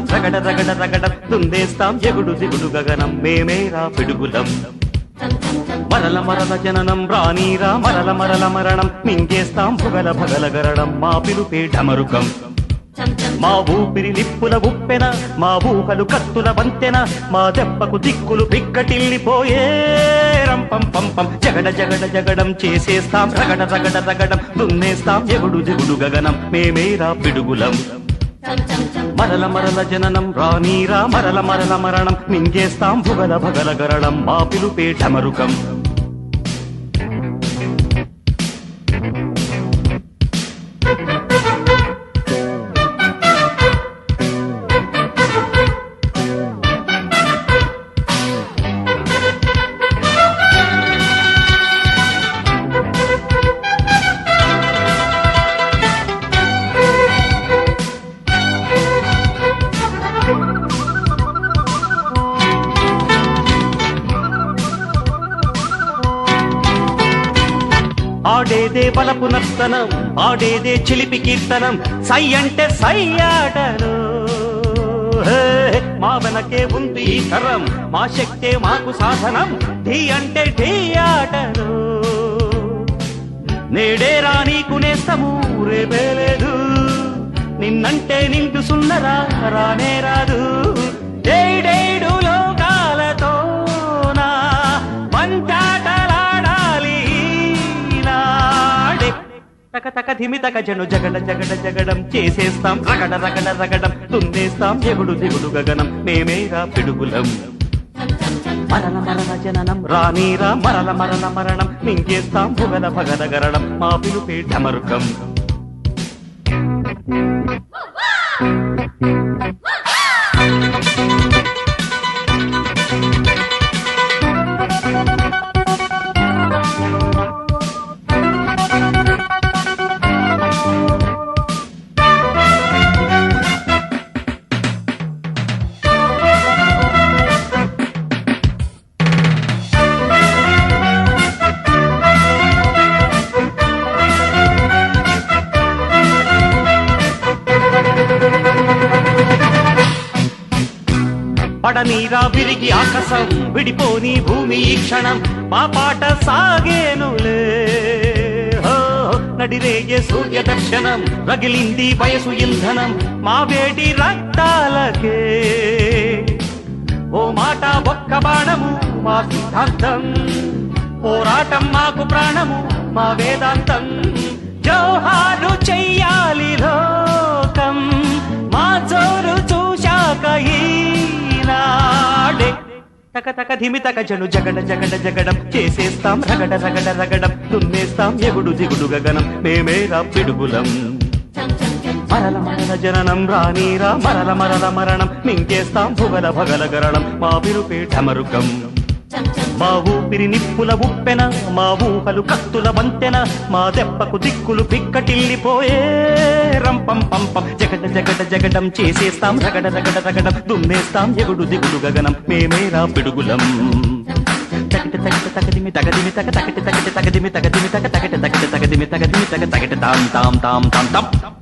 చేసేస్తాం రగడ రగడ రగడ దుందేస్తాం ఎగుడు దిగుడు గగనం మేమేరా పిడుగులం మరల మరల జననం రానీరా మరల మరల మరణం మింగేస్తాం భుగల భగల గరడం మా పిలుపే ఢమరుకం మా ఊపిరి నిప్పుల ఉప్పెన మా ఊహలు కత్తుల వంతెన మా దెబ్బకు దిక్కులు పిక్కటిల్లిపోయే రంపం పంపం జగడ జగడ జగడం చేసేస్తాం రగడ రగడ రగడం దున్నేస్తాం ఎగుడు దిగుడు గగనం మేమేరా పిడుగులం మరల మరల జననం రానీరా మరల మరల మరణం మింగేస్తాం భుగల భగల గరడం మా పిలుపే ఢమరుకం ఆడేదే బలపు నర్తనం ఆడేదే చిలిపి కీర్తనం సై అంటే సై ఆటలు మా వెనకే ఉంది ఈ తరం మా శక్తే మాకు సాధనం ఢీ అంటే ఢీ ఆటలు నేడే రానీకు నేస్తము రేపే లేదు నిన్నంటే నిండు సున్నరా రానే రాదు డేడేడు లోకాలతో నా పంచాటలాడాలి తక తక ధిమి తక జను జగడ జగడ జగడం చేసేస్తాం రగడ రగడ రగడం దుందేస్తాం ఎగుడు దిగుడు గగనం మేమేరా పిడుగులం మరల మరల జననం రానీరా మరల మరల మరణం మింగేస్తాం భుగల భగల గరడం మా పిలుపే ఢమరుకం పడనీరా విరిగి ఆకాశం విడిపోని భూమి ఈ క్షణం మా పాట సాగేనులే నడిరేగే సూర్య దర్శనం రగిలింది వయసు ఇంధనం మా వేడి రక్తాలకే ఓ మాట ఒక్క బాణము మా సిద్ధాంతం పోరాటం మాకు ప్రాణము మా వేదాంతం జోహారు చెయ్యాలి లోకం మా జోరు చూశాక తక తక ధిమి తక జను జగడ జగడ జగడం చేసేస్తాం రగడ రగడ రగడం దున్నేస్తాం ఎగుడు దిగుడు గగనం మేమేరా పిడుగులం మరల మరల జననం రానీరా మరల మరల మరణం మింగేస్తాం భుగల భగల గరణం మా పిలుపే ఢమరుకం మా ఊపిరి నిప్పుల ఉప్పెన మా ఊహలు కత్తుల వంతెన మా దెబ్బకు దిక్కులు పిక్కటిల్లిపోయే రంపం పంపం జగడ జగడ జగడం చేసేస్తాం రగడ రగడ రగడం దున్నేస్తాం ఎగుడు దిగుడు గగనం మేమేరా పిడుగులం తగట తగట తగదిమి తగదిమి తగ తగట తగట తగదిమి తగదిమి తగ తగట తగట తగదిమి తగ తగట తాం తాం తాం తాం తాం